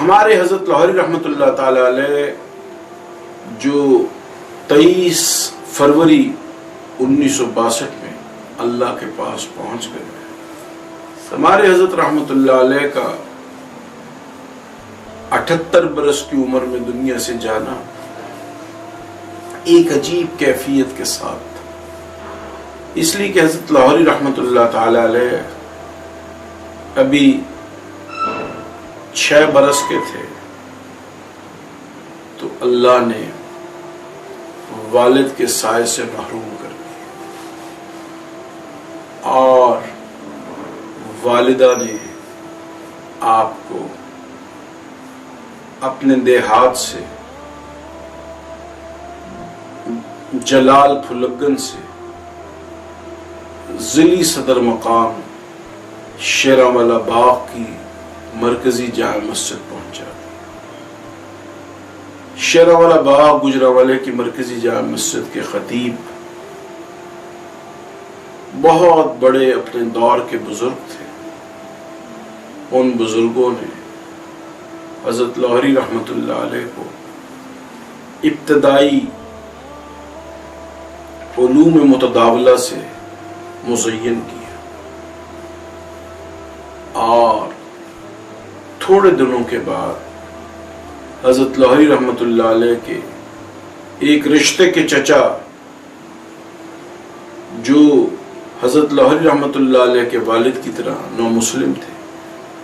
ہمارے حضرت لاہوری رحمۃ اللہ تعالی علیہ جو 23 فروری 1962 میں اللہ کے پاس پہنچ گئے، ہمارے حضرت رحمۃ اللہ علیہ کا 78 برس کی عمر میں دنیا سے جانا ایک عجیب کیفیت کے ساتھ، اس لیے کہ حضرت لاہوری رحمۃ اللہ تعالی علیہ ابھی 6 برس کے تھے تو اللہ نے والد کے سائے سے محروم کر دیا، اور والدہ نے آپ کو اپنے دیہات سے جلال پھلگن سے ضلعی صدر مقام شیراوالا باغ کی مرکزی جامع مسجد پہنچا دی۔ شیراوالا باغ گجرانوالے کی مرکزی جامع مسجد کے خطیب بہت بڑے اپنے دور کے بزرگ تھے۔ ان بزرگوں نے حضرت لاہوری رحمۃ اللہ علیہ کو ابتدائی علوم متداولہ سے مزین کیا، اور تھوڑے دنوں کے بعد حضرت لاہوری رحمۃ اللہ علیہ کے ایک رشتے کے چچا جو حضرت لاہوری رحمۃ اللہ علیہ کے والد کی طرح نو مسلم تھے،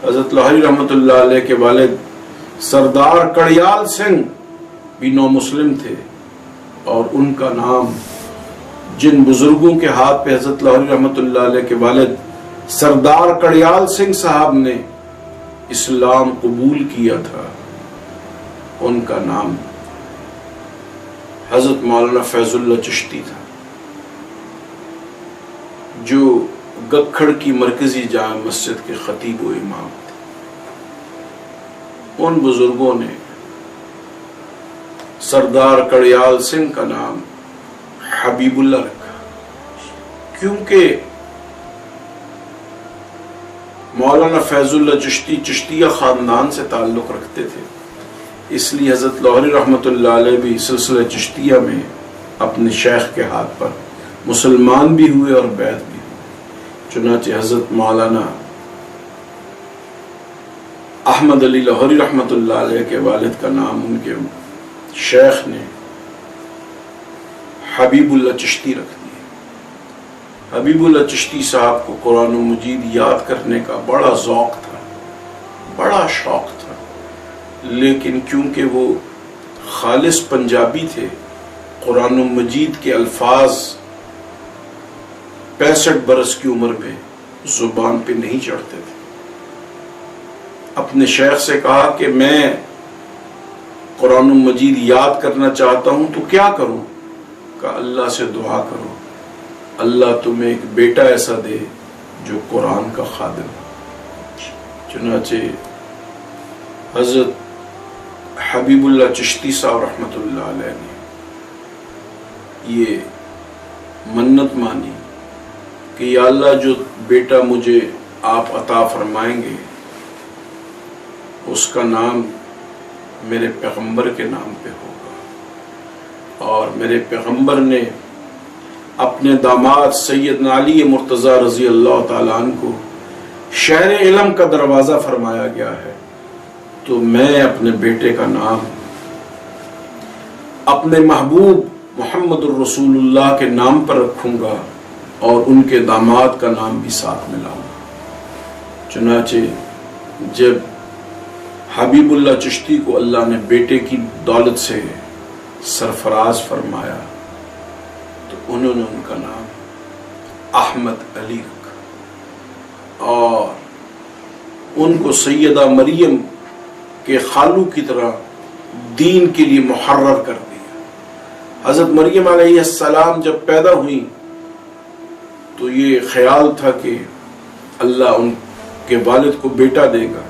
حضرت لاہوری رحمۃ اللہ علیہ کے والد سردار کڑیال سنگھ بھی نو مسلم تھے، اور ان کا نام جن بزرگوں کے ہاتھ پہ حضرت لاہوری رحمۃ اللہ علیہ کے والد سردار کڑیال سنگھ صاحب نے اسلام قبول کیا تھا، ان کا نام حضرت مولانا فیض اللہ چشتی تھا، جو گکھڑ کی مرکزی جامع مسجد کے خطیب و امام تھے۔ ان بزرگوں نے سردار کڑیال سنگھ کا نام حبیب اللہ رکھا، کیونکہ مولانا فیض اللہ چشتی چشتیہ خاندان سے تعلق رکھتے تھے، اس لیے حضرت لاہوری رحمۃ اللہ علیہ بھی سلسلہ چشتیہ میں اپنے شیخ کے ہاتھ پر مسلمان بھی ہوئے اور بیعت بھی ہوئے۔ چنانچہ حضرت مولانا احمد علی لاہوری رحمۃ اللہ علیہ کے والد کا نام ان کے شیخ نے حبیب اللہ چشتی رکھ دیا۔ حبیب اللہ چشتی صاحب کو قرآن مجید یاد کرنے کا بڑا ذوق تھا، بڑا شوق تھا، لیکن کیونکہ وہ خالص پنجابی تھے، قرآن مجید کے الفاظ 65 برس کی عمر میں زبان پہ نہیں چڑھتے تھے۔ اپنے شیخ سے کہا کہ میں قرآن مجید یاد کرنا چاہتا ہوں تو کیا کروں؟ کہ اللہ سے دعا کرو، اللہ تمہیں ایک بیٹا ایسا دے جو قرآن کا خادم ہو۔ چنانچہ حضرت حبیب اللہ چشتی صاحب رحمۃ اللہ علیہ نے یہ منت مانی کہ یا اللہ جو بیٹا مجھے آپ عطا فرمائیں گے اس کا نام میرے پیغمبر کے نام پہ ہوگا، اور میرے پیغمبر نے اپنے داماد سیدنا علی مرتضی رضی اللہ تعالیٰ عنہ کو شہر علم کا دروازہ فرمایا گیا ہے، تو میں اپنے بیٹے کا نام اپنے محبوب محمد الرسول اللہ کے نام پر رکھوں گا، اور ان کے داماد کا نام بھی ساتھ ملاؤں گا۔ چنانچہ جب حبیب اللہ چشتی کو اللہ نے بیٹے کی دولت سے سرفراز فرمایا تو انہوں نے ان کا نام احمد علی رکھا، اور ان کو سیدہ مریم کے خالو کی طرح دین کے لیے محرر کر دیا۔ حضرت مریم علیہ السلام جب پیدا ہوئی تو یہ خیال تھا کہ اللہ ان کے والد کو بیٹا دے گا۔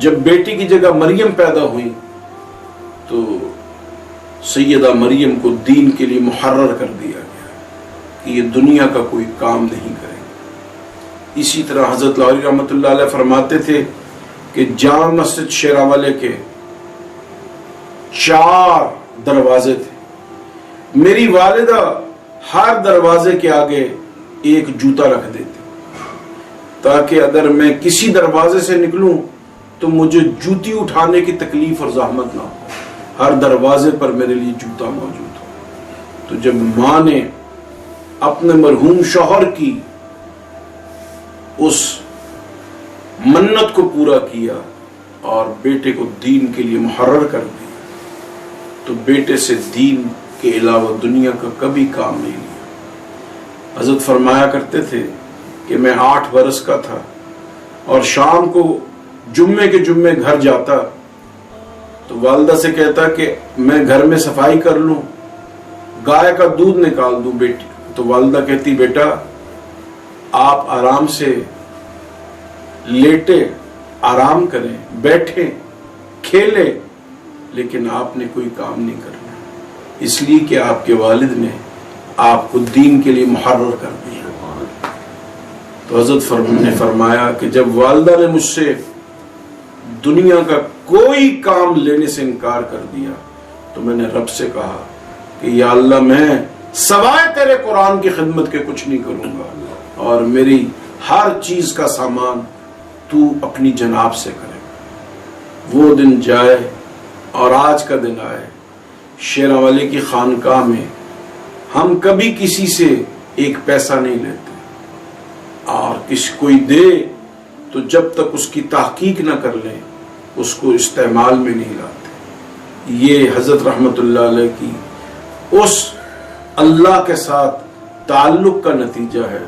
جب بیٹی کی جگہ مریم پیدا ہوئی تو سیدہ مریم کو دین کے لیے محرر کر دیا گیا کہ یہ دنیا کا کوئی کام نہیں کرے گا۔ اسی طرح حضرت لاہوری رحمۃ اللہ علیہ فرماتے تھے کہ جامع مسجد شیراوالے کے 4 دروازے تھے، میری والدہ ہر دروازے کے آگے ایک جوتا رکھ دیتی تاکہ اگر میں کسی دروازے سے نکلوں تو مجھے جوتی اٹھانے کی تکلیف اور زحمت نہ ہو، ہر دروازے پر میرے لیے جوتا موجود ہو۔ تو جب ماں نے اپنے مرحوم شوہر کی اس منت کو پورا کیا اور بیٹے کو دین کے لیے محرر کر دیا تو بیٹے سے دین کے علاوہ دنیا کا کبھی کام نہیں لیا۔ حضرت فرمایا کرتے تھے کہ میں 8 برس کا تھا اور شام کو جمعے کے جمعے گھر جاتا تو والدہ سے کہتا کہ میں گھر میں صفائی کر لوں، گائے کا دودھ نکال دوں بیٹی، تو والدہ کہتی بیٹا آپ آرام سے لیٹے، آرام کریں، بیٹھیں، کھیلیں، لیکن آپ نے کوئی کام نہیں کرنا، اس لیے کہ آپ کے والد نے آپ کو دین کے لیے محرر کر دیا۔ تو حضرت نے فرمایا کہ جب والدہ نے مجھ سے دنیا کا کوئی کام لینے سے انکار کر دیا تو میں نے رب سے کہا کہ یا اللہ میں سوائے تیرے قرآن کی خدمت کے کچھ نہیں کروں گا، اور میری ہر چیز کا سامان تو اپنی جناب سے کرے۔ وہ دن جائے اور آج کا دن آئے، شیراوالے کی خانقاہ میں ہم کبھی کسی سے ایک پیسہ نہیں لیتے، اور کوئی دے تو جب تک اس کی تحقیق نہ کر لیں اس کو استعمال میں نہیں لاتے۔ یہ حضرت رحمت اللہ علیہ کی اس اللہ کے ساتھ تعلق کا نتیجہ ہے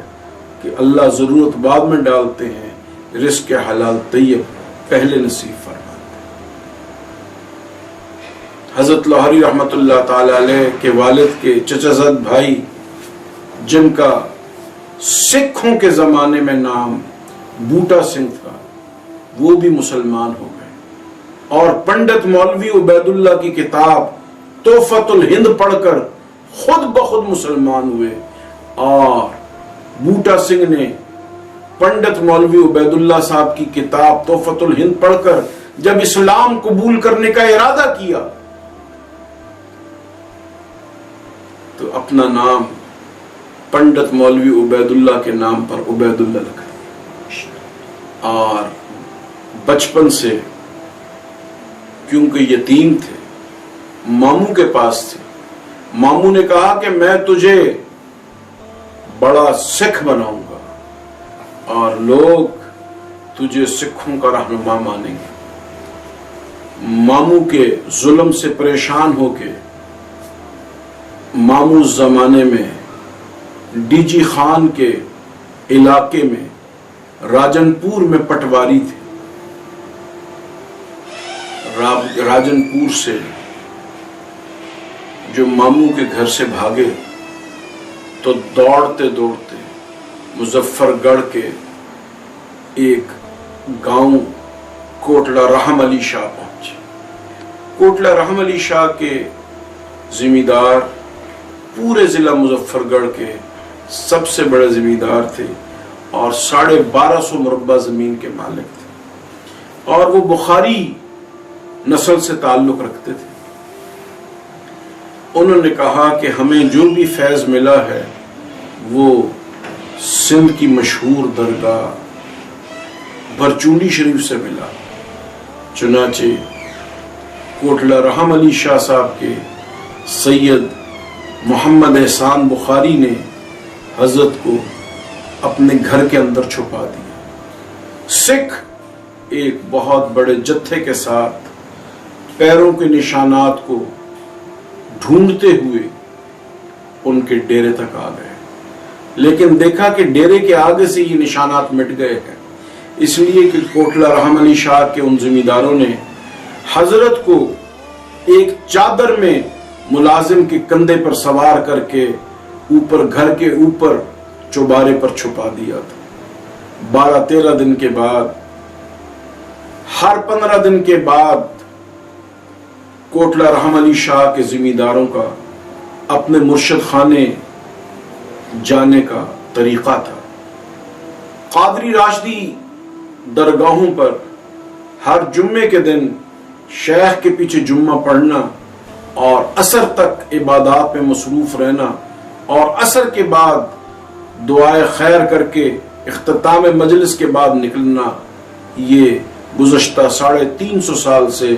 کہ اللہ ضرورت بعد میں ڈالتے ہیں، رزق حلال طیب پہلے نصیب فرماتے ہیں۔ حضرت لاہوری رحمت اللہ تعالی علیہ کے والد کے چچا زاد بھائی جن کا سکھوں کے زمانے میں نام بوٹا سنگھ تھا، وہ بھی مسلمان ہو گئے، اور پنڈت مولوی عبید اللہ کی کتاب تحفۃ الہند پڑھ کر خود بخود مسلمان ہوئے، اور بوٹا سنگھ نے پنڈت مولوی عبید اللہ صاحب کی کتاب تحفۃ الہند پڑھ کر جب اسلام قبول کرنے کا ارادہ کیا تو اپنا نام پنڈت مولوی عبید اللہ کے نام پر عبید اللہ لکھا، اور بچپن سے کیونکہ یتیم تھے ماموں کے پاس تھے، ماموں نے کہا کہ میں تجھے بڑا سکھ بناؤں گا اور لوگ تجھے سکھوں کا رہنما مانیں گے۔ ماموں کے ظلم سے پریشان ہو کے ماموں زمانے میں ڈی جی خان کے علاقے میں راجن پور میں پٹواری تھے، راجن پور سے جو ماموں کے گھر سے بھاگے تو دوڑتے دوڑتے مظفر گڑھ کے ایک گاؤں کوٹلہ رحم علی شاہ پہنچے۔ کوٹلہ رحم علی شاہ کے ذمہ دار پورے ضلع مظفر گڑھ کے سب سے بڑے ذمہ دار تھے اور 1250 مربع زمین کے مالک تھے، اور وہ بخاری نسل سے تعلق رکھتے تھے۔ انہوں نے کہا کہ ہمیں جو بھی فیض ملا ہے وہ سندھ کی مشہور درگاہ برچونڈی شریف سے ملا۔ چنانچہ کوٹلہ رحم علی شاہ صاحب کے سید محمد احسان بخاری نے حضرت کو اپنے گھر کے اندر چھپا دیا۔ سکھ ایک بہت بڑے جتھے کے ساتھ پیروں کے نشانات کو ڈھونڈتے ہوئے ان کے ڈیرے تک آ گئے، لیکن دیکھا کہ ڈیرے کے آگے سے یہ نشانات مٹ گئے ہیں، اس لیے کہ کوٹلہ رحم علی شاہ کے ان ذمہ داروں نے حضرت کو ایک چادر میں ملازم کے کندھے پر سوار کر کے اوپر گھر کے اوپر چوبارے پر چھپا دیا تھا۔ 12-13 دن کے بعد، ہر 15 دن کے بعد کوٹلہ رحم علی شاہ کے ذمہ داروں کا اپنے مرشد خانے جانے کا طریقہ تھا۔ قادری راشدی درگاہوں پر ہر جمعے کے دن شیخ کے پیچھے جمعہ پڑھنا اور عصر تک عبادات میں مصروف رہنا اور عصر کے بعد دعائے خیر کر کے اختتام مجلس کے بعد نکلنا، یہ گزشتہ 350 سال سے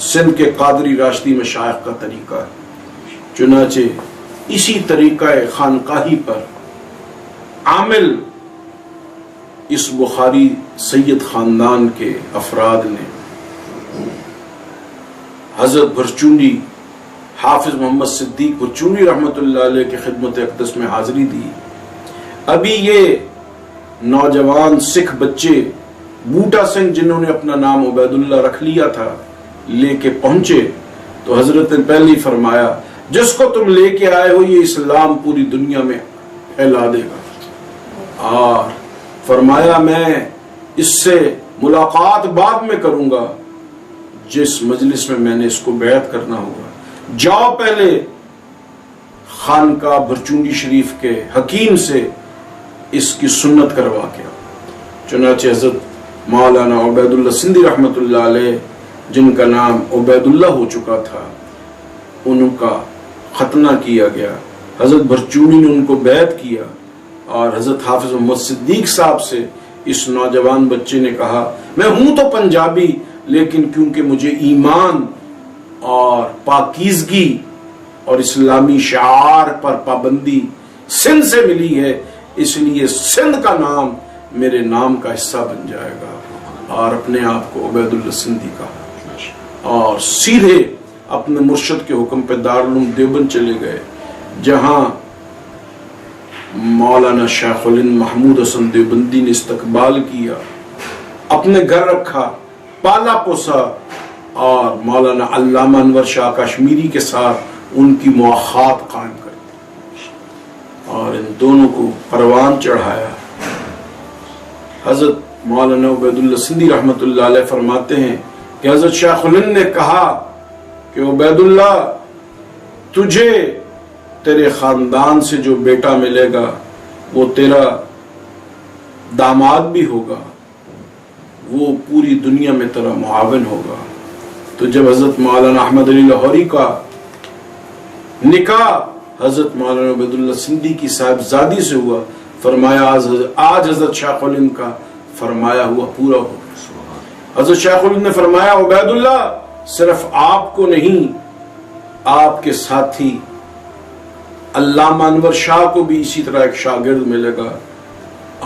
سندھ کے قادری راشدی مشائخ کا طریقہ ہے۔ چنانچہ اسی طریقہ خانقاہی پر عامل اس بخاری سید خاندان کے افراد نے حضرت بھرچونڈی حافظ محمد صدیق بھرچونڈی رحمۃ اللہ علیہ کی خدمت اقدس میں حاضری دی۔ ابھی یہ نوجوان سکھ بچے بوٹا سنگھ، جنہوں نے اپنا نام عبید اللہ رکھ لیا تھا، لے کے پہنچے تو حضرت نے پہلے ہی فرمایا جس کو تم لے کے آئے ہو یہ اسلام پوری دنیا میں پھیلا دے گا، اور فرمایا میں اس سے ملاقات بعد میں کروں گا جس مجلس میں نے اس کو بیعت کرنا ہوگا، جاؤ پہلے خانقاہ بھرچونڈی شریف کے حکیم سے اس کی سنت کروا کے۔ چنانچہ حضرت مولانا عبید اللہ سندھی رحمۃ اللہ علیہ، جن کا نام عبید اللہ ہو چکا تھا، ان کا ختنہ کیا گیا۔ حضرت بھرچونڈی نے ان کو بیعت کیا اور حضرت حافظ محمد صدیق صاحب سے اس نوجوان بچے نے کہا میں ہوں تو پنجابی، لیکن کیونکہ مجھے ایمان اور پاکیزگی اور اسلامی شعار پر پابندی سندھ سے ملی ہے، اس لیے سندھ کا نام میرے نام کا حصہ بن جائے گا، اور اپنے آپ کو عبید اللہ سندھی کہا، اور سیدھے اپنے مرشد کے حکم پہ دارالعلوم دیوبند چلے گئے، جہاں مولانا شیخ الہند محمود حسن دیوبندی نے استقبال کیا، اپنے گھر رکھا، پالا پوسا، اور مولانا علامہ انور شاہ کشمیری کے ساتھ ان کی مواخات قائم کر دی اور ان دونوں کو پروان چڑھایا۔ حضرت مولانا عبید اللہ سندھی رحمۃ اللہ علیہ فرماتے ہیں کہ حضرت شیخ الہند نے کہا کہ عبید اللہ، تجھے تیرے خاندان سے جو بیٹا ملے گا وہ تیرا داماد بھی ہوگا، وہ پوری دنیا میں تیرا معاون ہوگا۔ تو جب حضرت مولانا احمد علی لاہوری کا نکاح حضرت مولانا عبید اللہ سندھی کی صاحبزادی سے ہوا، فرمایا آج حضرت شیخ الہند کا فرمایا ہوا پورا ہو گیا۔ حضرت شیخ الہند نے فرمایا عبید اللہ، صرف آپ کو نہیں، آپ کے ساتھی علامہ انور شاہ کو بھی اسی طرح ایک شاگرد ملے گا۔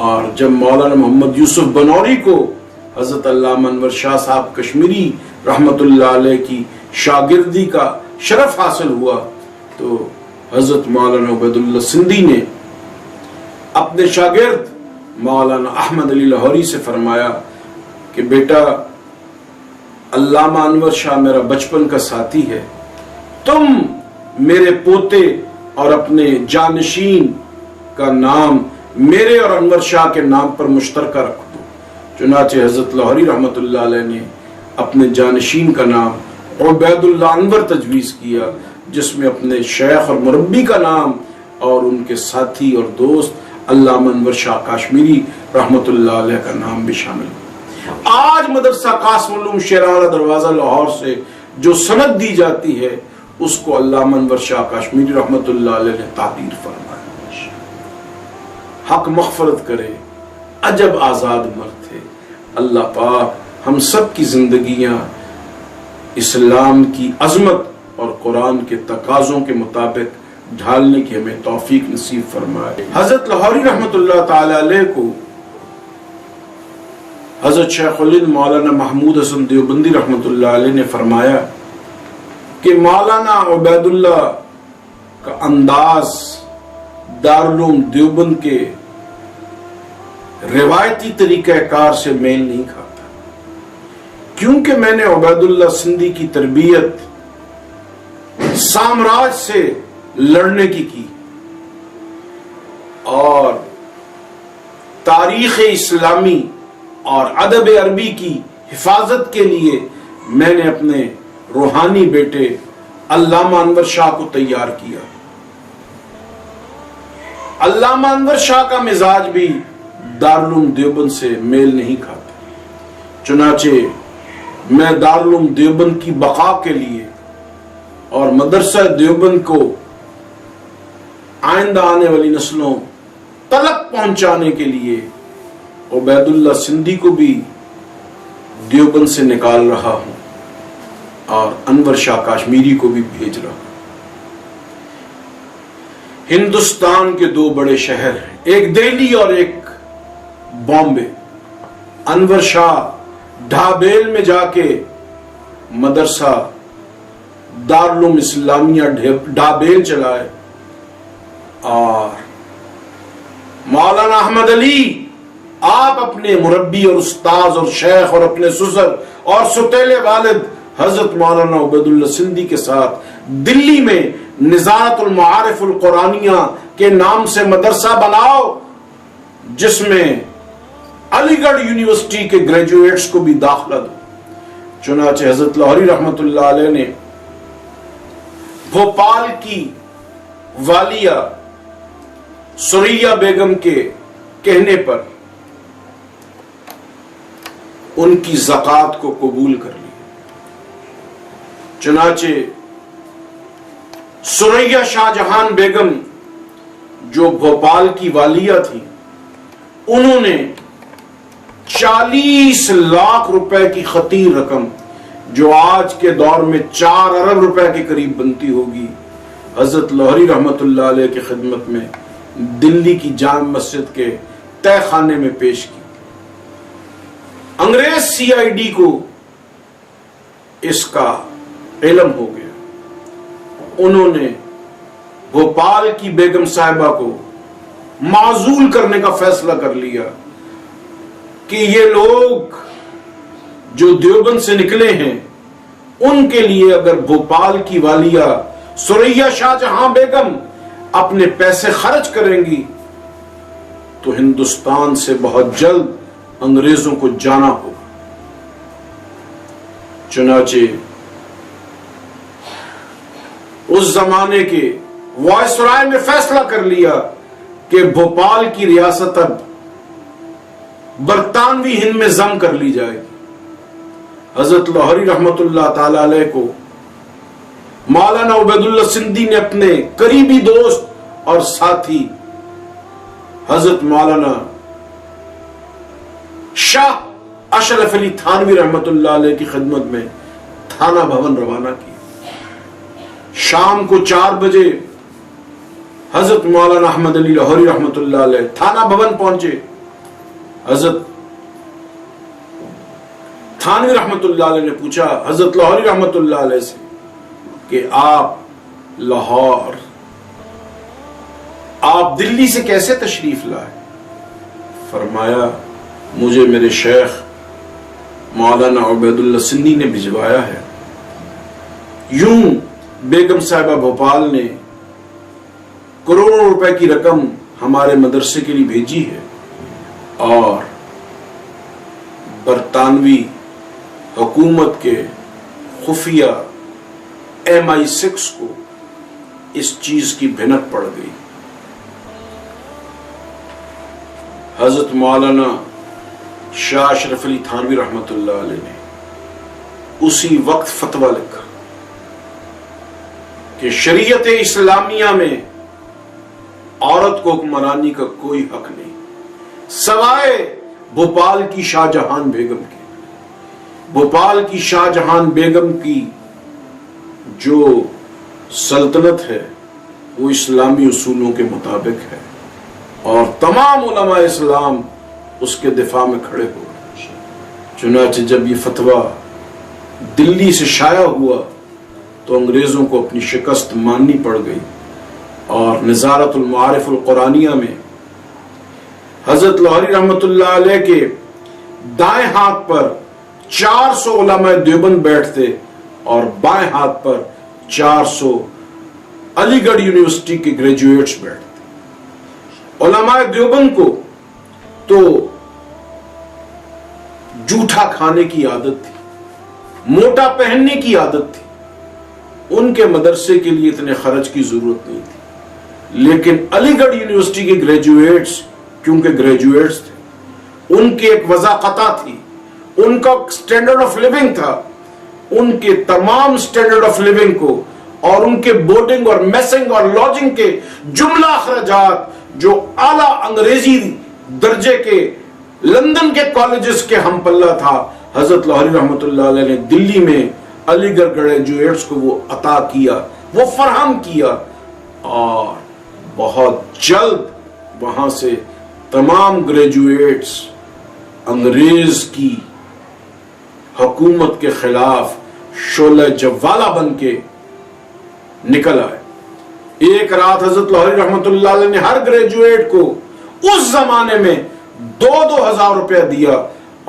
اور جب مولانا محمد یوسف بنوری کو حضرت علامہ انور شاہ صاحب کشمیری رحمت اللہ علیہ کی شاگردی کا شرف حاصل ہوا تو حضرت مولانا عبید اللہ سندھی نے اپنے شاگرد مولانا احمد علی لاہوری سے فرمایا کہ بیٹا، علامہ انور شاہ میرا بچپن کا ساتھی ہے، تم میرے پوتے اور اپنے جانشین کا نام میرے اور انور شاہ کے نام پر مشترکہ رکھ دو۔ چنانچہ حضرت لاہوری رحمت اللہ علیہ نے اپنے جانشین کا نام عبید اللہ انور تجویز کیا، جس میں اپنے شیخ اور مربی کا نام اور ان کے ساتھی اور دوست علامہ انور شاہ کشمیری رحمت اللہ علیہ کا نام بھی شامل ہوا۔ آج مدرسہ قاسم علوم شیرانہ دروازہ لاہور سے جو سند دی جاتی ہے اس کو علامہ انور شاہ کشمیری رحمت اللہ علیہ نے تعبیر فرمایا۔ حق مغفرت کرے، عجب آزاد مرد تھے۔ اللہ پاک ہم سب کی زندگیاں اسلام کی عظمت اور قرآن کے تقاضوں کے مطابق ڈھالنے کی ہمیں توفیق نصیب فرمائے۔ حضرت لاہوری رحمت اللہ تعالی علیہ کو حضرت شیخ الہند مولانا محمود حسن دیوبندی رحمت اللہ علیہ نے فرمایا کہ مولانا عبید اللہ کا انداز دارالعلوم دیوبند کے روایتی طریقہ کار سے میل نہیں کھاتا، کیونکہ میں نے عبید اللہ سندھی کی تربیت سامراج سے لڑنے کی اور تاریخ اسلامی اور ادب عربی کی حفاظت کے لیے میں نے اپنے روحانی بیٹے علامہ انور شاہ کو تیار کیا۔ علامہ انور شاہ کا مزاج بھی دارالعلوم دیوبند سے میل نہیں کھاتا، چنانچہ میں دارالعلوم دیوبند کی بقا کے لیے اور مدرسہ دیوبند کو آئندہ آنے والی نسلوں تلک پہنچانے کے لیے عبید اللہ سندھی کو بھی دیوبند سے نکال رہا ہوں اور انور شاہ کاشمیری کو بھی بھیج رہا ہوں۔ ہندوستان کے دو بڑے شہر ہیں، ایک دہلی اور ایک بامبے۔ انور شاہ ڈھابیل میں جا کے مدرسہ دارالعلوم اسلامیہ ڈھابیل چلائے، اور مولانا احمد علی آپ اپنے مربی اور استاذ اور شیخ اور اپنے سسر اور ستیلے والد حضرت مولانا عبید اللہ سندھی کے ساتھ دلی میں نظارت المعارف القرآنیہ کے نام سے مدرسہ بناؤ، جس میں علی گڑھ یونیورسٹی کے گریجویٹس کو بھی داخلہ دو۔ چنانچہ حضرت لاہوری رحمت اللہ علیہ نے بھوپال کی والیہ سریا بیگم کے کہنے پر ان کی زکوٰۃ کو قبول کر لیا۔ چنانچہ سریا شاہ جہان بیگم جو بھوپال کی والیہ تھی، انہوں نے 40 لاکھ روپے کی خطیر رقم، جو آج کے دور میں 4 ارب روپے کے قریب بنتی ہوگی، حضرت لاہوری رحمت اللہ علیہ کی خدمت میں دلی کی جامع مسجد کے تہہ خانے میں پیش کی۔ انگریز سی آئی ڈی کو اس کا علم ہو گیا، انہوں نے بھوپال کی بیگم صاحبہ کو معزول کرنے کا فیصلہ کر لیا کہ یہ لوگ جو دیوبند سے نکلے ہیں، ان کے لیے اگر بھوپال کی والیہ سریا شاہ جہاں بیگم اپنے پیسے خرچ کریں گی تو ہندوستان سے بہت جلد انگریزوں کو جانا ہوگا۔ چنانچہ اس زمانے کے وائسرائے نے فیصلہ کر لیا کہ بھوپال کی ریاست اب برطانوی ہند میں ضم کر لی جائے گی۔ حضرت لاہوری رحمت اللہ تعالی علیہ کو مولانا عبید اللہ سندھی نے اپنے قریبی دوست اور ساتھی حضرت مولانا شاہ اشرف علی تھانوی رحمت اللہ علیہ کی خدمت میں تھانہ بھون روانہ کیا۔ شام کو 4 بجے حضرت مولانا احمد علی لاہوری رحمت اللہ علیہ تھانہ بھون پہنچے۔ حضرت تھانوی رحمت اللہ علیہ نے پوچھا حضرت لاہوری رحمت اللہ علیہ سے کہ آپ لاہور، آپ دلی سے کیسے تشریف لائے؟ فرمایا مجھے میرے شیخ مولانا عبید اللہ سندھی نے بھجوایا ہے۔ یوں بیگم صاحبہ بھوپال نے کروڑوں روپے کی رقم ہمارے مدرسے کے لیے بھیجی ہے، اور برطانوی حکومت کے خفیہ MI6 کو اس چیز کی بھنک پڑ گئی۔ حضرت مولانا شاہ اشرف علی تھانوی رحمت اللہ علیہ نے اسی وقت فتویٰ لکھا کہ شریعت اسلامیہ میں عورت کو حکمرانی کا کوئی حق نہیں سوائے بھوپال کی شاہ جہان بیگم کے۔ بھوپال کی شاہ جہان بیگم کی جو سلطنت ہے وہ اسلامی اصولوں کے مطابق ہے، اور تمام علماء اسلام اس کے دفاع میں کھڑے ہوئے۔ چنانچہ جب یہ فتویٰ دلی سے شائع ہوا تو انگریزوں کو اپنی شکست ماننی پڑ گئی، اور نظارت المعارف القرآنیہ میں حضرت لاہوری رحمت اللہ علیہ کے دائیں ہاتھ پر 400 علماء دیوبند بیٹھتے اور بائیں ہاتھ پر 400 علی گڑھ یونیورسٹی کے گریجویٹس بیٹھتے۔ علماء دیوبند کو تو جھوٹا کھانے کی عادت تھی، موٹا پہننے کی عادت تھی، ان کے مدرسے کے لیے اتنے خرچ کی ضرورت نہیں تھی، لیکن علی گڑھ یونیورسٹی کے گریجویٹس کیونکہ گریجویٹس تھے، ان کی ایک وضاقتہ تھی، ان کا سٹینڈرڈ آف لیونگ تھا، ان کے تمام سٹینڈرڈ آف لیونگ کو اور ان کے بورڈنگ اور میسنگ اور لاڈجنگ کے جملہ اخراجات جو اعلیٰ انگریزی درجے کے لندن کے کالجز کے ہم پلہ تھا، حضرت لاہوری رحمت اللہ علیہ نے دلی میں علی گڑھ گریجویٹس کو وہ عطا کیا، وہ فراہم کیا، اور بہت جلد وہاں سے تمام گریجویٹس انگریز کی حکومت کے خلاف شعلہ جوالہ بن کے نکل آئے۔ ایک رات حضرت لاہوری رحمت اللہ علیہ نے ہر گریجویٹ کو اس زمانے میں 2,000 روپیہ دیا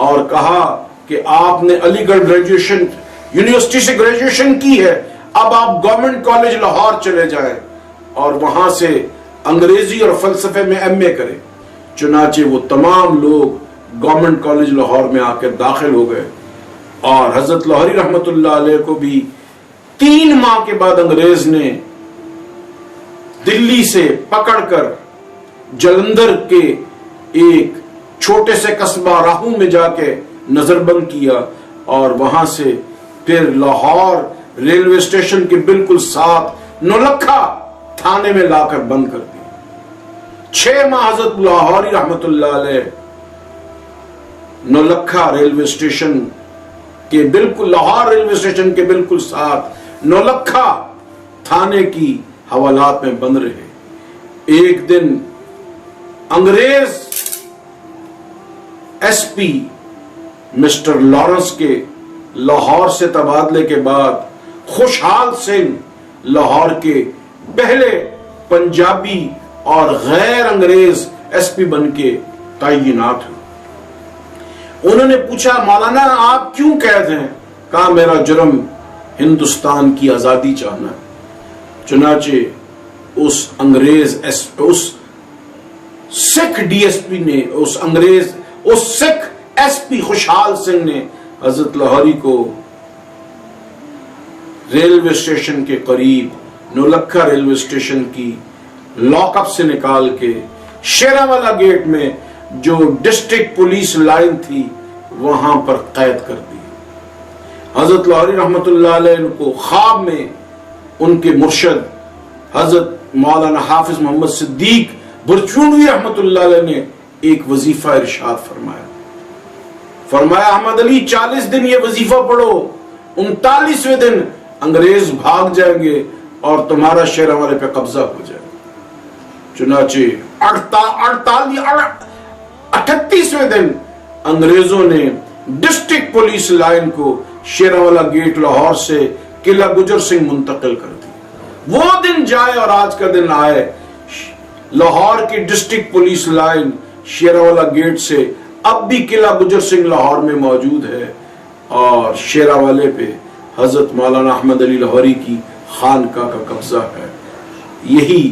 اور کہا کہ آپ نے علی گڑھ گریجویشن یونیورسٹی سے گریجویشن کی ہے، اب آپ گورنمنٹ کالج لاہور چلے جائیں اور وہاں سے انگریزی اور فلسفے میں ایم اے کریں۔ چنانچہ وہ تمام لوگ گورنمنٹ کالج لاہور میں آ کے داخل ہو گئے، اور حضرت لاہوری رحمت اللہ علیہ کو بھی 3 ماہ کے بعد انگریز نے دلی سے پکڑ کر جلندھر کے ایک چھوٹے سے قصبہ راہو میں جا کے نظر بند کیا، اور وہاں سے پھر لاہور ریلوے اسٹیشن کے بالکل ساتھ نولکھا تھانے میں لا کر بند کر دیا۔ 6 ماہ حضرت لاہوری رحمت اللہ علیہ نولکھا ریلوے اسٹیشن کے بالکل لاہور ریلوے اسٹیشن کے بالکل ساتھ نولکھا تھانے کی حوالات میں بند رہے۔ ایک دن انگریز ایس پی مسٹر لارنس کے لاہور سے تبادلے کے بعد خوشحال سنگھ لاہور کے پہلے پنجابی اور غیر انگریز ایس پی بن کے تعینات ہوئے۔ انہوں نے پوچھا مولانا آپ کیوں قید ہیں؟ کہا میرا جرم ہندوستان کی آزادی چاہنا ہے۔ چنانچہ اس سکھ ڈی ایس پی نے اس سکھ ایس پی خوشحال سنگھ نے حضرت لاہوری کو ریلوے اسٹیشن کے قریب نولکھا ریلوے اسٹیشن کی لاک اپ سے نکال کے شیراوالا گیٹ میں جو ڈسٹرکٹ پولیس لائن تھی وہاں پر قید کر دی۔ حضرت لاہوری رحمت اللہ علیہ کو خواب میں ان کے مرشد حضرت مولانا حافظ محمد صدیق برچونوی رحمت اللہ علیہ نے ایک وظیفہ ارشاد فرمایا احمد علی 40 دن یہ وظیفہ پڑھو، 39ویں دن انگریز بھاگ جائیں گے اور تمہارا شیراوالے پہ قبضہ ہو جائے گا۔ چنانچہ 38ویں دن انگریزوں نے ڈسٹرکٹ پولیس لائن کو شیراوالا گیٹ لاہور سے قلعہ گجر سنگھ منتقل کر دی۔ وہ دن جائے اور آج کا دن آئے، لاہور کی ڈسٹرکٹ پولیس لائن شیراوالا گیٹ سے اب بھی قلعہ گجر سنگھ لاہور میں موجود ہے، اور شیراوالے پہ حضرت مولانا احمد علی لاہوری کی خانقاہ کا قبضہ ہے۔ یہی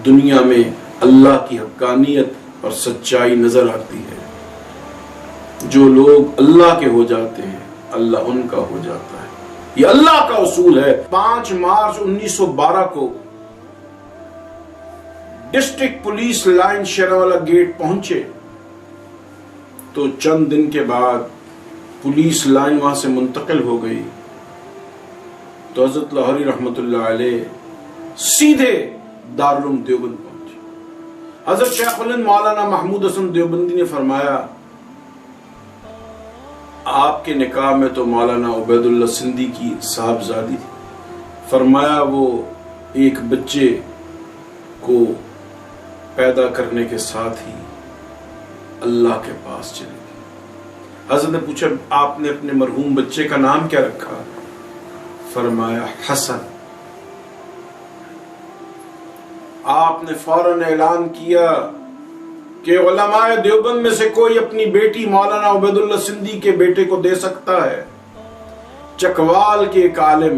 دنیا میں اللہ کی حقانیت اور سچائی نظر آتی ہے۔ جو لوگ اللہ کے ہو جاتے ہیں اللہ ان کا ہو جاتا ہے، یہ اللہ کا اصول ہے۔ 5 مارچ 1912 کو ڈسٹرکٹ پولیس لائن شیراوالا گیٹ پہنچے تو چند دن کے بعد پولیس لائن وہاں سے منتقل ہو گئی، تو حضرت لاہوری رحمت اللہ علیہ سیدھے دارالعلوم دیوبند پہنچے۔ حضرت شیخ الہند مولانا محمود حسن دیوبندی نے فرمایا آپ کے نکاح میں تو مولانا عبید اللہ سندھی کی صاحبزادی تھی، فرمایا وہ ایک بچے کو پیدا کرنے کے ساتھ ہی اللہ کے پاس چلے گئی۔ حضرت نے پوچھا آپ نے اپنے مرحوم بچے کا نام کیا رکھا؟ فرمایا حسن۔ آپ نے فوراً اعلان کیا کہ علماء دیوبند میں سے کوئی اپنی بیٹی مولانا عبید اللہ سندھی کے بیٹے کو دے سکتا ہے۔ چکوال کے ایک عالم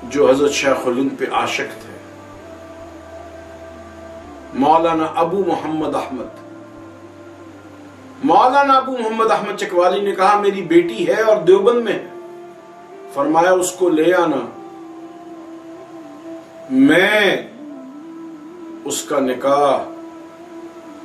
جو حضرت شیخ الہند پہ عاشق تھے، مولانا ابو محمد احمد چکوالی نے کہا میری بیٹی ہے اور دیوبند میں، فرمایا اس کو لے آنا، میں اس کا نکاح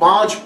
5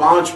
5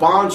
5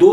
2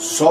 100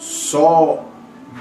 100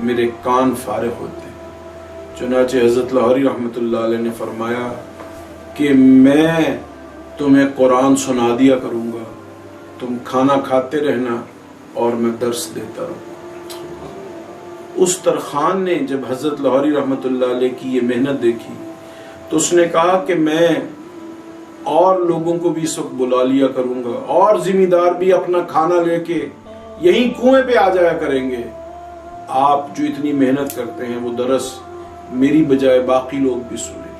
میرے کان فارغ ہوتے. چنانچہ حضرت لاہوری رحمۃ اللہ علیہ نے فرمایا کہ میں تمہیں قرآن سنا دیا کروں گا، تم کھانا کھاتے رہنا اور میں درس دیتا رہوں. استرخان نے جب حضرت لاہوری رحمۃ اللہ علیہ کی یہ محنت دیکھی تو اس نے کہا کہ میں اور لوگوں کو بھی اس وقت بلا لیا کروں گا، اور ذمہ دار بھی اپنا کھانا لے کے یہیں کنویں پہ آ جایا کریں گے. آپ جو اتنی محنت کرتے ہیں وہ درس میری بجائے باقی لوگ بھی سنیں.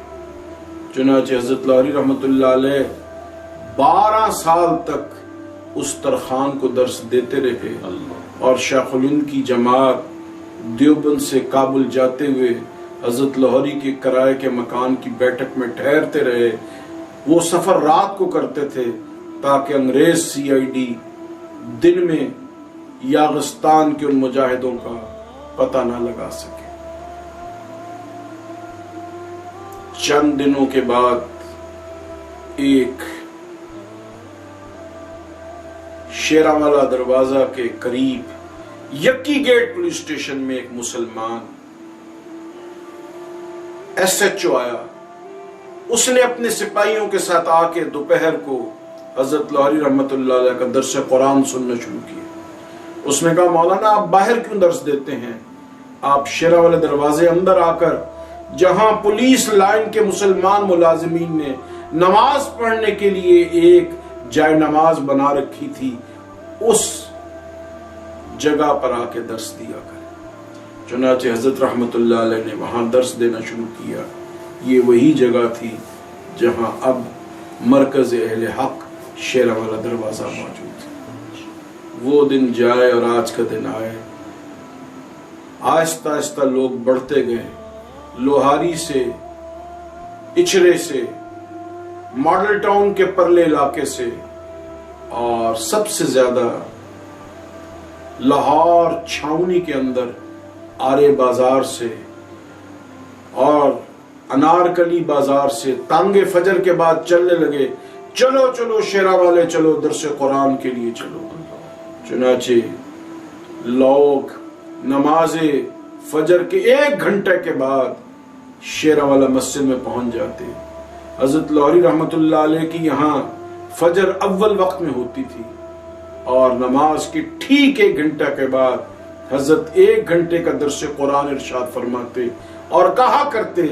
چنانچہ حضرت لاہوری رحمۃ اللہ علیہ 12 سال تک استرخان کو درس دیتے رہے، اور شیخ الہند کی جماعت دیوبند سے کابل جاتے ہوئے حضرت لاہوری کے کرائے کے مکان کی بیٹھک میں ٹھہرتے رہے. وہ سفر رات کو کرتے تھے تاکہ انگریز CID دن میں یاغستان کے ان مجاہدوں کا پتہ نہ لگا سکے. چند دنوں کے بعد ایک شیراوالا دروازہ کے قریب یکی گیٹ پولیس اسٹیشن میں ایک مسلمان SHO آیا. اس نے اپنے سپاہیوں کے ساتھ آ کے دوپہر کو حضرت لاہوری رحمۃ اللہ علیہ کا درس قرآن سننا شروع کیا. اس نے کہا مولانا آپ باہر کیوں درس دیتے ہیں؟ آپ شیراوالے دروازے اندر آ کر جہاں پولیس لائن کے مسلمان ملازمین نے نماز پڑھنے کے لیے ایک جائے نماز بنا رکھی تھی اس جگہ پر آ کے درس دیا کر. چنانچہ حضرت رحمۃ اللہ علیہ نے وہاں درس دینا شروع کیا. یہ وہی جگہ تھی جہاں اب مرکز اہل حق شیراوالا دروازہ موجود ہے. وہ دن جائے اور آج کا دن آئے. آہستہ آہستہ لوگ بڑھتے گئے. لوہاری سے، اچھرے سے، ماڈل ٹاؤن کے پرلے علاقے سے، اور سب سے زیادہ لاہور چھاونی کے اندر آرے بازار سے اور انارکلی بازار سے تانگے فجر کے بعد چلنے لگے. چلو چلو شیراوالے چلو، درس قرآن کے لیے چلو. چنانچہ لوگ نماز فجر کے 1 گھنٹے کے بعد شیراوالا مسجد میں پہنچ جاتے. حضرت لاہوری رحمۃ اللہ علیہ کی یہاں فجر اول وقت میں ہوتی تھی، اور نماز کے ٹھیک 1 گھنٹہ کے بعد حضرت 1 گھنٹے کا درس قرآن ارشاد فرماتے اور کہا کرتے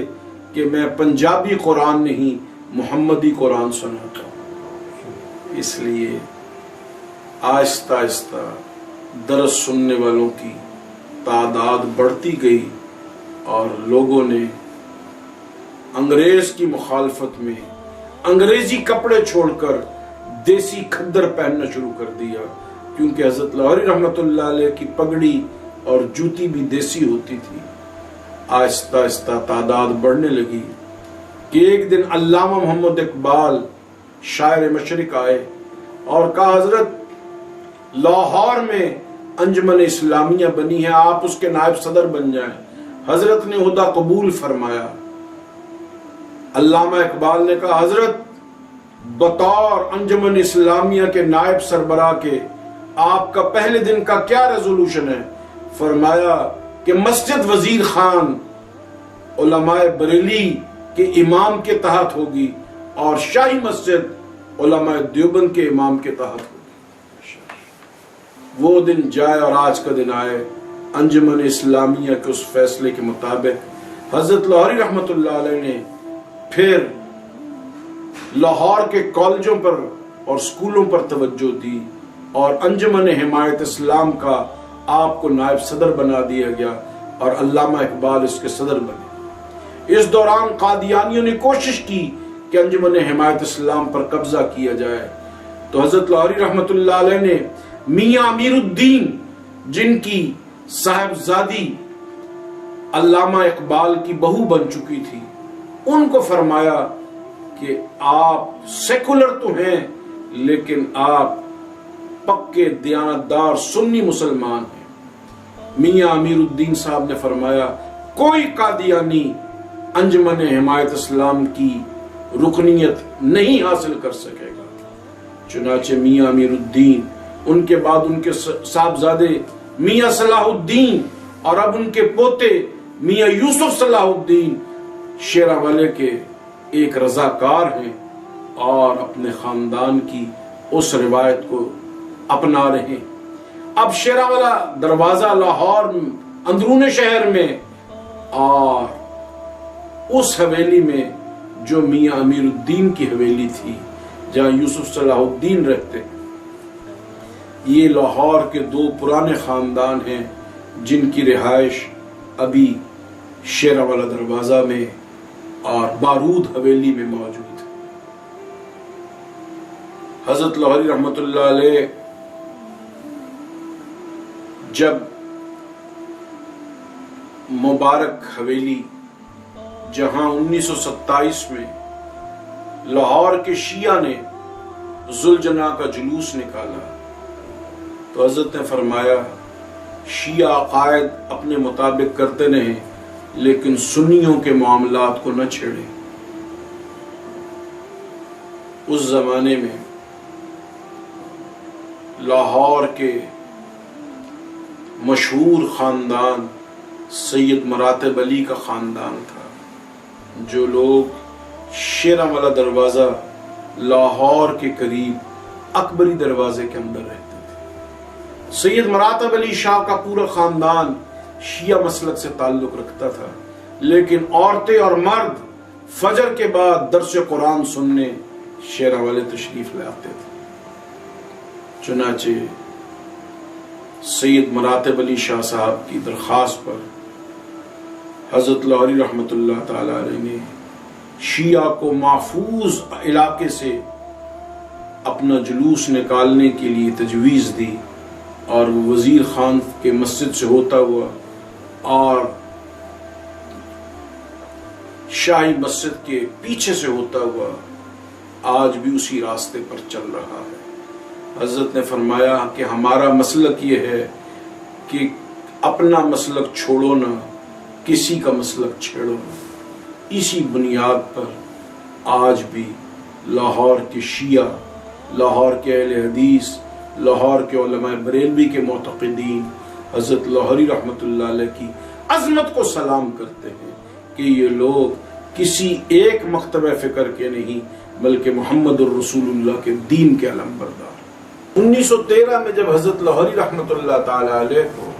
کہ میں پنجابی قرآن نہیں محمدی قرآن سناتا ہوں. اس لیے آہستہ آہستہ درس سننے والوں کی تعداد بڑھتی گئی، اور لوگوں نے انگریز کی مخالفت میں انگریزی کپڑے چھوڑ کر دیسی کھدر پہننا شروع کر دیا، کیونکہ حضرت لاہوری رحمۃ اللہ علیہ کی پگڑی اور جوتی بھی دیسی ہوتی تھی. آہستہ آہستہ تعداد بڑھنے لگی کہ ایک دن علامہ محمد اقبال شاعر مشرق آئے اور کہا حضرت لاہور میں انجمن اسلامیہ بنی ہے، آپ اس کے نائب صدر بن جائیں. حضرت نے عہدہ قبول فرمایا. علامہ اقبال نے کہا حضرت بطور انجمن اسلامیہ کے نائب سربراہ کے آپ کا پہلے دن کا کیا ریزولوشن ہے؟ فرمایا کہ مسجد وزیر خان علماء بریلی کے امام کے تحت ہوگی اور شاہی مسجد علماء دیوبند کے امام کے تحت ہوگی. وہ دن جائے اور آج کا دن آئے. انجمن اسلامیہ کے اس فیصلے کے مطابق حضرت لاہوری رحمۃ اللہ علیہ نے پھر لاہور کے کالجوں پر اور سکولوں پر توجہ دی، اور انجمن حمایت اسلام کا آپ کو نائب صدر بنا دیا گیا، اور علامہ اقبال اس کے صدر بنے. اس دوران قادیانیوں نے کوشش کی کہ انجمن حمایت اسلام پر قبضہ کیا جائے، تو حضرت لاہوری رحمۃ اللہ علیہ نے میاں امیر الدین، جن کی صاحبزادی علامہ اقبال کی بہو بن چکی تھی، ان کو فرمایا کہ آپ سیکولر تو ہیں لیکن آپ پکے دیانتدار سنی مسلمان ہیں. میاں امیر الدین صاحب نے فرمایا کوئی قادیانی انجمن حمایت اسلام کی رکنیت نہیں حاصل کر سکے گا. چنانچہ میاں امیر الدین، ان کے بعد ان کے صاحبزادے میاں صلاح الدین اور اب ان کے پوتے میاں یوسف صلاح الدین شیراوالے کے ایک رضاکار ہیں اور اپنے خاندان کی اس روایت کو اپنا رہے ہیں۔ اب شیراوالا دروازہ لاہور اندرون شہر میں اور اس حویلی میں جو میاں امیر الدین کی حویلی تھی جہاں یوسف صلاح الدین رہتے، یہ لاہور کے دو پرانے خاندان ہیں جن کی رہائش ابھی شیراوالا دروازہ میں اور بارود حویلی میں موجود ہے۔ حضرت لاہوری رحمت اللہ علیہ جب مبارک حویلی جہاں 1927 میں لاہور کے شیعہ نے ذوالجناح کا جلوس نکالا تو حضرت نے فرمایا شیعہ عقائد اپنے مطابق کرتے رہیں لیکن سنیوں کے معاملات کو نہ چھیڑیں۔ اس زمانے میں لاہور کے مشہور خاندان سید مراتب علی کا خاندان تھا، جو لوگ شیراوالا دروازہ لاہور کے قریب اکبری دروازے کے اندر رہتے تھے۔ سید مراتب علی شاہ کا پورا خاندان شیعہ مسلک سے تعلق رکھتا تھا، لیکن عورتیں اور مرد فجر کے بعد درس قرآن سننے شیراوالے تشریف لے آتے تھے۔ چنانچہ سید مراتب علی شاہ صاحب کی درخواست پر حضرت لاہوری رحمت اللہ تعالی علیہ نے شیعہ کو محفوظ علاقے سے اپنا جلوس نکالنے کے لیے تجویز دی اور وہ وزیر خان کے مسجد سے ہوتا ہوا اور شاہی مسجد کے پیچھے سے ہوتا ہوا آج بھی اسی راستے پر چل رہا ہے۔ حضرت نے فرمایا کہ ہمارا مسلک یہ ہے کہ اپنا مسلک چھوڑو نہ، کسی کا مسلک چھیڑو نہ۔ اسی بنیاد پر آج بھی لاہور کے شیعہ، لاہور کے اہل حدیث، لاہور کے علماء بریلوی کے معتقدین حضرت لاہوری رحمت اللہ علیہ کی عظمت کو سلام کرتے ہیں کہ یہ لوگ کسی ایک مکتبہ فکر کے نہیں بلکہ محمد الرسول اللہ کے دین کے علم بردار۔ 1913 میں جب حضرت لاہوری رحمت اللہ تعالی علیہ کو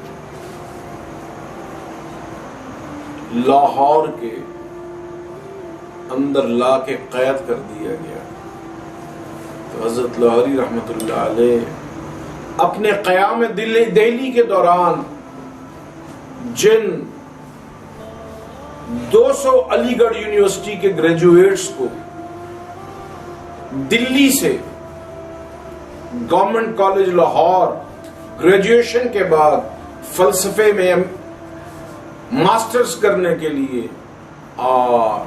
لاہور کے اندر لا کے قید کر دیا گیا تو حضرت لاہوری رحمت اللہ علیہ اپنے قیام دہلی کے دوران جن 200 علی گڑھ یونیورسٹی کے گریجویٹس کو دلی سے گورنمنٹ کالج لاہور گریجویشن کے بعد فلسفے میں ماسٹرز کرنے کے لیے اور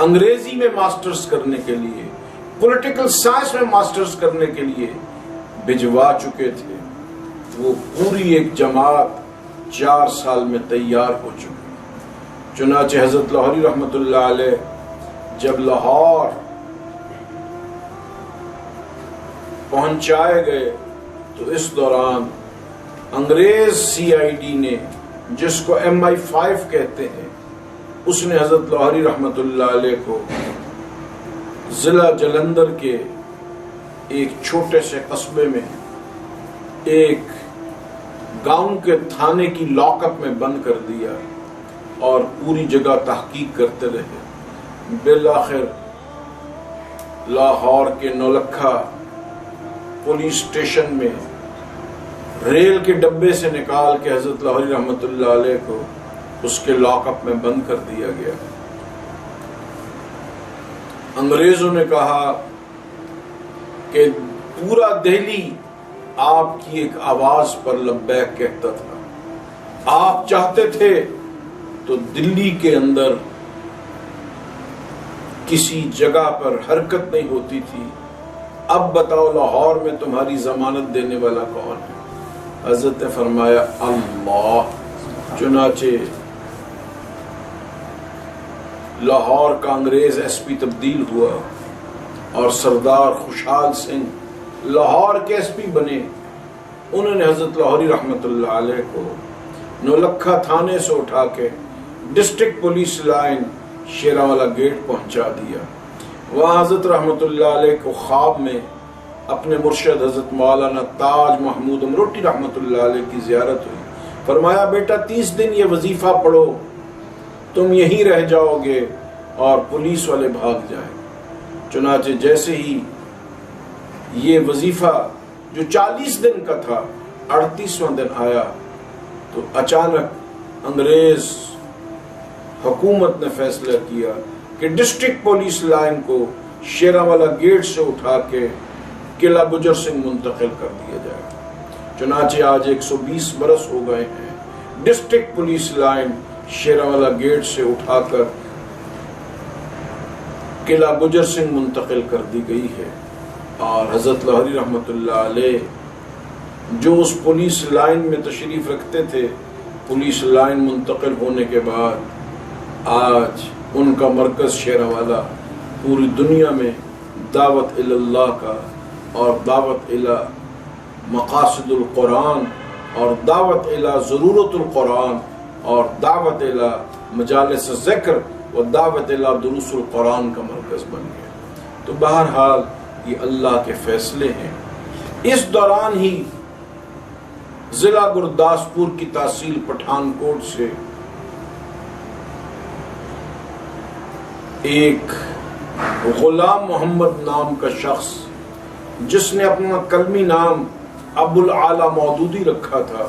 انگریزی میں ماسٹرز کرنے کے لیے، پولیٹیکل سائنس میں ماسٹرز کرنے کے لیے بھجوا چکے تھے، وہ پوری ایک جماعت 4 سال میں تیار ہو چکی۔ چنانچہ حضرت لاہوری رحمت اللہ علیہ جب لاہور پہنچائے گئے تو اس دوران انگریز سی آئی ڈی نے، جس کو MI5 کہتے ہیں، اس نے حضرت لاہوری رحمت اللہ علیہ کو ضلع جلندھر کے ایک چھوٹے سے قصبے میں ایک گاؤں کے تھانے کی لاک اپ میں بند کر دیا اور پوری جگہ تحقیق کرتے رہے۔ بالآخر لاہور کے نولکھا پولیس اسٹیشن میں ریل کے ڈبے سے نکال کے حضرت لاہوری رحمت اللہ علیہ کو اس کے لاک اپ میں بند کر دیا گیا۔ انگریزوں نے کہا کہ پورا دہلی آپ کی ایک آواز پر لبیک کہتا تھا، آپ چاہتے تھے تو دلی کے اندر کسی جگہ پر حرکت نہیں ہوتی تھی، اب بتاؤ لاہور میں تمہاری ضمانت دینے والا کون ہے؟ حضرت نے فرمایا اللہ۔ چنانچہ لاہور کا انگریز ایس پی تبدیل ہوا اور سردار خوشحال سنگھ لاہور کے ایس پی بنے۔ انہوں نے حضرت لاہوری رحمت اللہ علیہ کو نولکھا تھانے سے اٹھا کے ڈسٹرکٹ پولیس لائن شیراوالا گیٹ پہنچا دیا۔ وہاں حضرت رحمت اللہ علیہ کو خواب میں اپنے مرشد حضرت مولانا تاج محمود امروٹی رحمت اللہ علیہ کی زیارت ہوئی۔ فرمایا بیٹا 30 دن یہ وظیفہ پڑھو، تم یہیں رہ جاؤ گے اور پولیس والے بھاگ جائیں۔ چنانچہ جیسے ہی یہ وظیفہ جو 40 دن کا تھا 38واں دن آیا تو اچانک انگریز حکومت نے فیصلہ کیا کہ ڈسٹرکٹ پولیس لائن کو شیراوالا گیٹ سے اٹھا کے قلعہ گجر سنگھ منتقل کر دیا جائے۔ چنانچہ آج 120 برس ہو گئے ہیں، ڈسٹرکٹ پولیس لائن شیراوالا گیٹ سے اٹھا کر قلعہ گجر سنگھ منتقل کر دی گئی ہے۔ اور حضرت لاہوری رحمت اللہ علیہ جو اس پولیس لائن میں تشریف رکھتے تھے، پولیس لائن منتقل ہونے کے بعد آج ان کا مرکز شیراوالا پوری دنیا میں دعوت اللہ کا اور دعوت الی مقاصد القرآن اور دعوت الی ضرورت القرآن اور دعوت الی مجالس ذکر و دعوت الی دروس القرآن کا مرکز بن گیا۔ تو بہرحال یہ اللہ کے فیصلے ہیں۔ اس دوران ہی ضلع گرداسپور کی تحصیل پٹھان کوٹ سے ایک غلام محمد نام کا شخص جس نے اپنا کلمی نام ابو العالی مودودی رکھا تھا،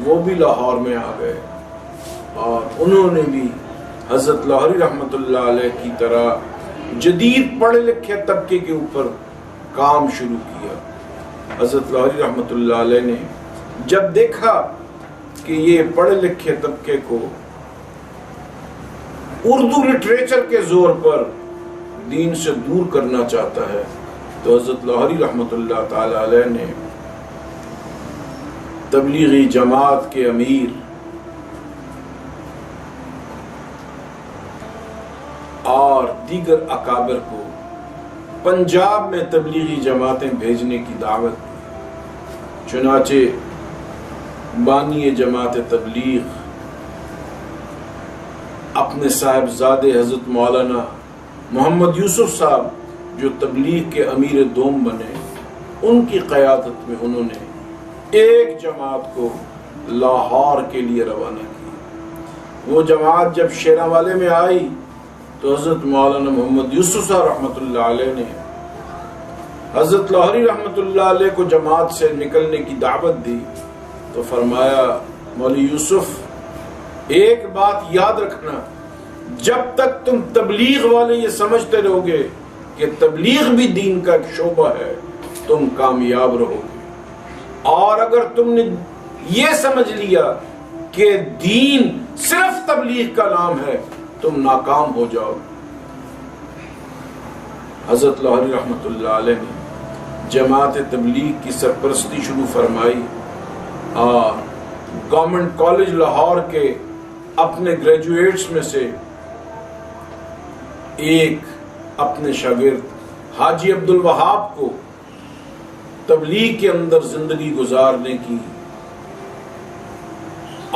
وہ بھی لاہور میں آ گئے اور انہوں نے بھی حضرت لاہوری رحمت اللہ علیہ کی طرح جدید پڑھے لکھے طبقے کے اوپر کام شروع کیا۔ حضرت لاہوری رحمت اللہ علیہ نے جب دیکھا کہ یہ پڑھے لکھے طبقے کو اردو لٹریچر کے زور پر دین سے دور کرنا چاہتا ہے، تو حضرت لاہوری رحمت اللہ تعالی علیہ نے تبلیغی جماعت کے امیر اور دیگر اکابر کو پنجاب میں تبلیغی جماعتیں بھیجنے کی دعوت دی۔ چنانچہ بانی جماعت تبلیغ اپنے صاحبزادے حضرت مولانا محمد یوسف صاحب جو تبلیغ کے امیر دوم بنے، ان کی قیادت میں انہوں نے ایک جماعت کو لاہور کے لیے روانہ کی۔ وہ جماعت جب شیراوالے میں آئی تو حضرت مولانا محمد یوسف صاحب رحمت اللہ علیہ نے حضرت لاہوری رحمت اللہ علیہ کو جماعت سے نکلنے کی دعوت دی تو فرمایا مولوی یوسف ایک بات یاد رکھنا، جب تک تم تبلیغ والے یہ سمجھتے رہو گے کہ تبلیغ بھی دین کا ایک شعبہ ہے، تم کامیاب رہو گے، اور اگر تم نے یہ سمجھ لیا کہ دین صرف تبلیغ کا نام ہے تم ناکام ہو جاؤ۔ حضرت لاہوری رحمت اللہ علیہ نے جماعت تبلیغ کی سرپرستی شروع فرمائی اور گورنمنٹ کالج لاہور کے اپنے گریجویٹس میں سے ایک اپنے شاگرد حاجی عبدالوہاب کو تبلیغ کے اندر زندگی گزارنے کی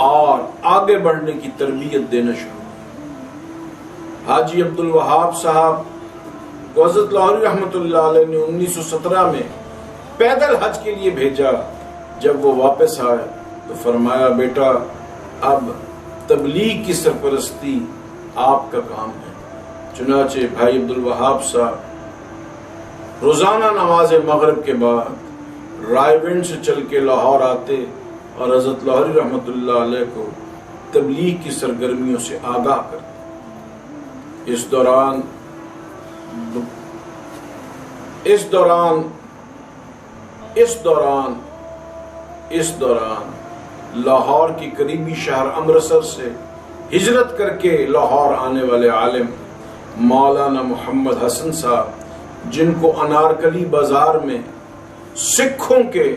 اور آگے بڑھنے کی تربیت دینا شروع۔ حاجی عبدالوہاب صاحب کو حضرت لاہوری رحمت اللہ علیہ نے 1917 میں پیدل حج کے لیے بھیجا۔ جب وہ واپس آئے تو فرمایا بیٹا اب تبلیغ کی سرپرستی آپ کا کام ہے۔ چنانچہ بھائی عبدالوہاب صاحب روزانہ نماز مغرب کے بعد رائے ونڈ سے چل کے لاہور آتے اور حضرت لاہوری رحمت اللہ علیہ کو تبلیغ کی سرگرمیوں سے آگاہ کرتے۔ اس دوران لاہور کی قریبی شہر امرتسر سے ہجرت کر کے لاہور آنے والے عالم مولانا محمد حسن صاحب، جن کو انارکلی بازار میں سکھوں کے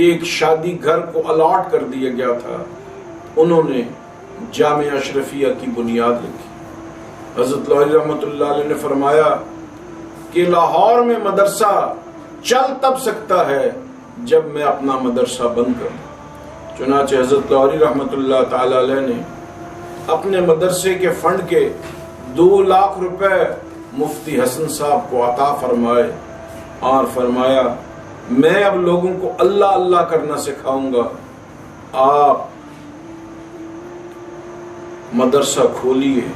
ایک شادی گھر کو الاٹ کر دیا گیا تھا، انہوں نے جامعہ اشرفیہ کی بنیاد رکھی۔ حضرت لاہوری رحمت اللہ علیہ نے فرمایا کہ لاہور میں مدرسہ چل تب سکتا ہے جب میں اپنا مدرسہ بند کروں۔ چنانچہ حضرت لاہوری رحمۃ اللہ تعالی علیہ نے اپنے مدرسے کے فنڈ کے 2 لاکھ روپے مفتی حسن صاحب کو عطا فرمائے اور فرمایا میں اب لوگوں کو اللہ اللہ کرنا سکھاؤں گا، آپ مدرسہ کھولیے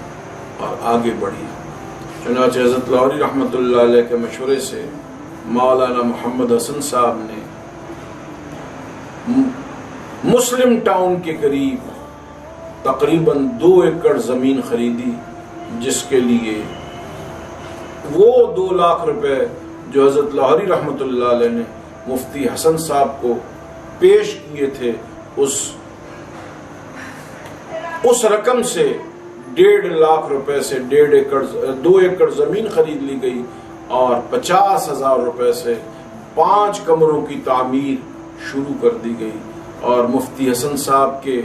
اور آگے بڑھیے۔ چنانچہ حضرت لاہوری رحمۃ اللہ علیہ کے مشورے سے مولانا محمد حسن صاحب نے مسلم ٹاؤن کے قریب تقریباً 2 ایکڑ زمین خریدی، جس کے لیے وہ 2 لاکھ روپے جو حضرت لاہوری رحمۃ اللہ علیہ نے مفتی حسن صاحب کو پیش کیے تھے، اس رقم سے 1.5 لاکھ روپے سے 2 ایکڑ زمین خرید لی گئی اور 50,000 روپے سے 5 کمروں کی تعمیر شروع کر دی گئی، اور مفتی حسن صاحب کے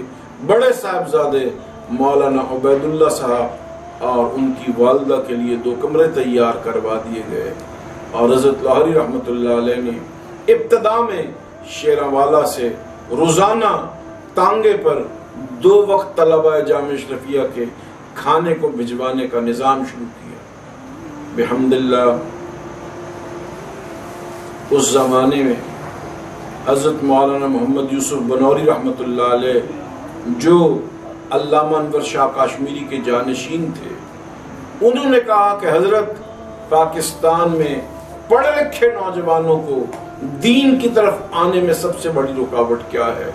بڑے صاحبزادے مولانا عبید اللہ صاحب اور ان کی والدہ کے لیے 2 کمرے تیار کروا دیے گئے، اور حضرت لاہوری رحمۃ اللہ علیہ نے ابتدا میں شیراں سے روزانہ تانگے پر 2 وقت طلبہ جامعہ اشرفیہ کے کھانے کو بھجوانے کا نظام شروع کیا۔ بحمداللہ اس زمانے میں حضرت مولانا محمد یوسف بنوری رحمۃ اللہ علیہ جو علامہ انور شاہ کاشمیری کے جانشین تھے، انہوں نے کہا کہ حضرت پاکستان میں پڑھے لکھے نوجوانوں کو دین کی طرف آنے میں سب سے بڑی رکاوٹ کیا ہے؟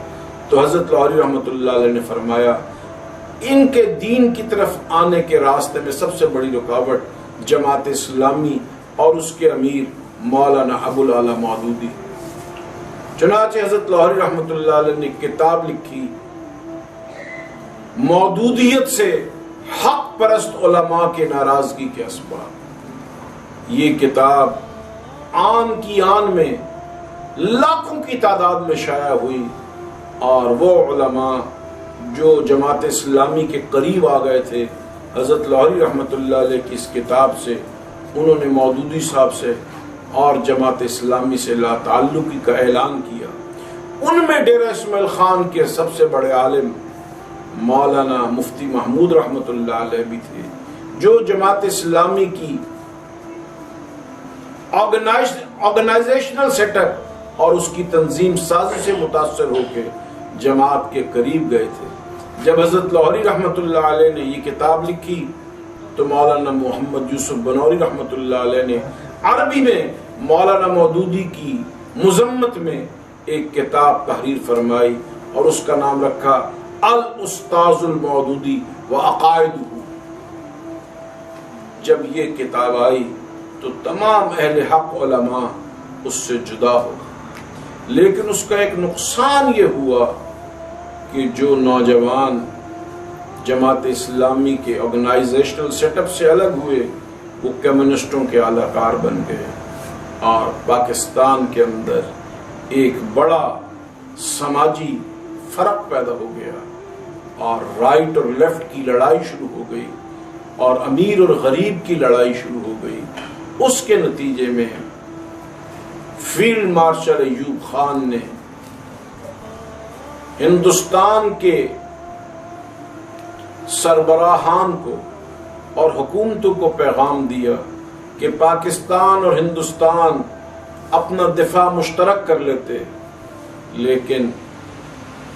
تو حضرت لاہوری رحمۃ اللہ علیہ نے فرمایا ان کے دین کی طرف آنے کے راستے میں سب سے بڑی رکاوٹ جماعت اسلامی اور اس کے امیر مولانا ابو العلا مودودی۔ چنانچہ حضرت لاہوری رحمۃ اللہ علیہ نے کتاب لکھی مودودیت سے حق پرست علماء کے ناراضگی کے اسباب۔ یہ کتاب آن کی آن میں لاکھوں کی تعداد میں شائع ہوئی، اور وہ علماء جو جماعت اسلامی کے قریب آ گئے تھے حضرت لاہوری رحمۃ اللہ علیہ کی اس کتاب سے، انہوں نے مودودی صاحب سے اور جماعت اسلامی سے لا تعلقی کا اعلان کیا۔ ان میں ڈیرہ اسماعیل خان کے سب سے بڑے عالم مولانا مفتی محمود رحمۃ اللہ علیہ بھی تھے، جو جماعت اسلامی کی آرگنائزیشنل سیٹ اپ اور اس کی تنظیم سازی سے متاثر ہو کے جماعت کے قریب گئے تھے۔ جب حضرت لاہوری رحمۃ اللہ علیہ نے یہ کتاب لکھی تو مولانا محمد یوسف بنوری رحمۃ اللہ علیہ نے عربی میں مولانا مودودی کی مذمت میں ایک کتاب تحریر فرمائی اور اس کا نام رکھا الاستاذ المودودی وعقائدہ۔ جب یہ کتاب آئی تو تمام اہل حق علماء اس سے جدا ہو گئے، لیکن اس کا ایک نقصان یہ ہوا کہ جو نوجوان جماعت اسلامی کے آرگنائزیشنل سیٹ اپ سے الگ ہوئے وہ کمیونسٹوں کے اعلی کار بن گئے، اور پاکستان کے اندر ایک بڑا سماجی فرق پیدا ہو گیا، اور رائٹ اور لیفٹ کی لڑائی شروع ہو گئی، اور امیر اور غریب کی لڑائی شروع ہو گئی۔ اس کے نتیجے میں فیلڈ مارشل ایوب خان نے ہندوستان کے سربراہان کو اور حکومتوں کو پیغام دیا کہ پاکستان اور ہندوستان اپنا دفاع مشترک کر لیتے، لیکن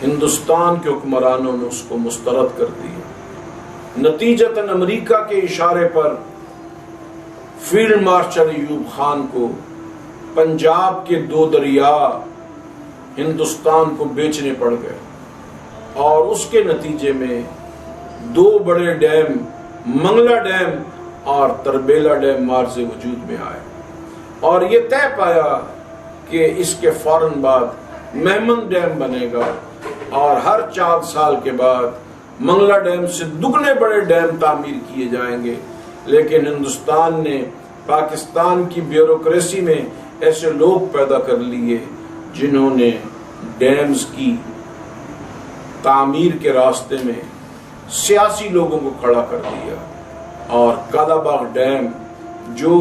ہندوستان کے حکمرانوں نے اس کو مسترد کر دیا۔ نتیجتاً امریکہ کے اشارے پر فیلڈ مارشل ایوب خان کو پنجاب کے 2 دریا ہندوستان کو بیچنے پڑ گئے، اور اس کے نتیجے میں 2 بڑے ڈیم منگلا ڈیم اور تربیلا ڈیم مارز وجود میں آئے، اور یہ طے پایا کہ اس کے فوراً بعد مہمند ڈیم بنے گا، اور ہر 4 سال کے بعد منگلا ڈیم سے دگنے بڑے ڈیم تعمیر کیے جائیں گے۔ لیکن ہندوستان نے پاکستان کی بیوروکریسی میں ایسے لوگ پیدا کر لیے جنہوں نے ڈیمز کی تعمیر کے راستے میں سیاسی لوگوں کو کھڑا کر دیا، اور کالا باغ ڈیم جو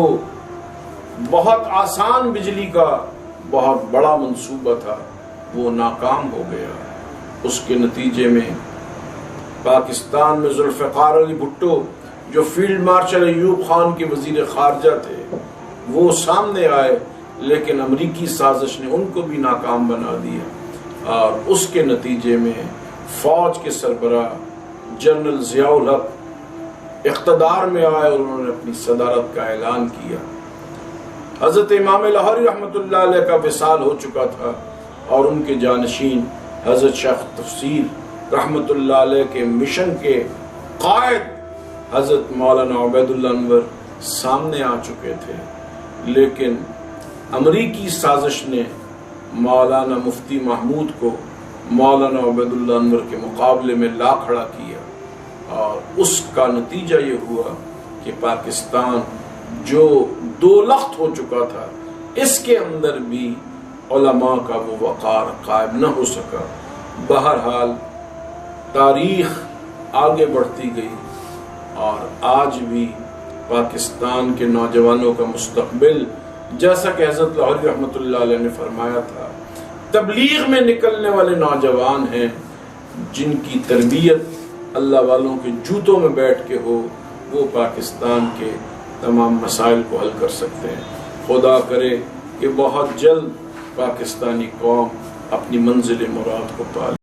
بہت آسان بجلی کا بہت بڑا منصوبہ تھا وہ ناکام ہو گیا۔ اس کے نتیجے میں پاکستان میں ذوالفقار علی بھٹو جو فیلڈ مارشل ایوب خان کے وزیر خارجہ تھے وہ سامنے آئے، لیکن امریکی سازش نے ان کو بھی ناکام بنا دیا، اور اس کے نتیجے میں فوج کے سربراہ جنرل ضیاء الحق اقتدار میں آئے اور انہوں نے اپنی صدارت کا اعلان کیا۔ حضرت امام لاہوری رحمۃ اللہ علیہ کا وصال ہو چکا تھا اور ان کے جانشین حضرت شیخ تفسیر رحمۃ اللہ علیہ کے مشن کے قائد حضرت مولانا عبید اللہ انور سامنے آ چکے تھے، لیکن امریکی سازش نے مولانا مفتی محمود کو مولانا عبید اللہ انور کے مقابلے میں لا کھڑا کیا، اور اس کا نتیجہ یہ ہوا کہ پاکستان جو دو لخت ہو چکا تھا اس کے اندر بھی علماء کا وہ وقار قائم نہ ہو سکا۔ بہرحال تاریخ آگے بڑھتی گئی اور آج بھی پاکستان کے نوجوانوں کا مستقبل، جیسا کہ حضرت لاہوری رحمۃ اللہ علیہ نے فرمایا تھا، تبلیغ میں نکلنے والے نوجوان ہیں جن کی تربیت اللہ والوں کے جوتوں میں بیٹھ کے ہو، وہ پاکستان کے تمام مسائل کو حل کر سکتے ہیں۔ خدا کرے کہ بہت جلد پاکستانی قوم اپنی منزل مراد کو پا لے۔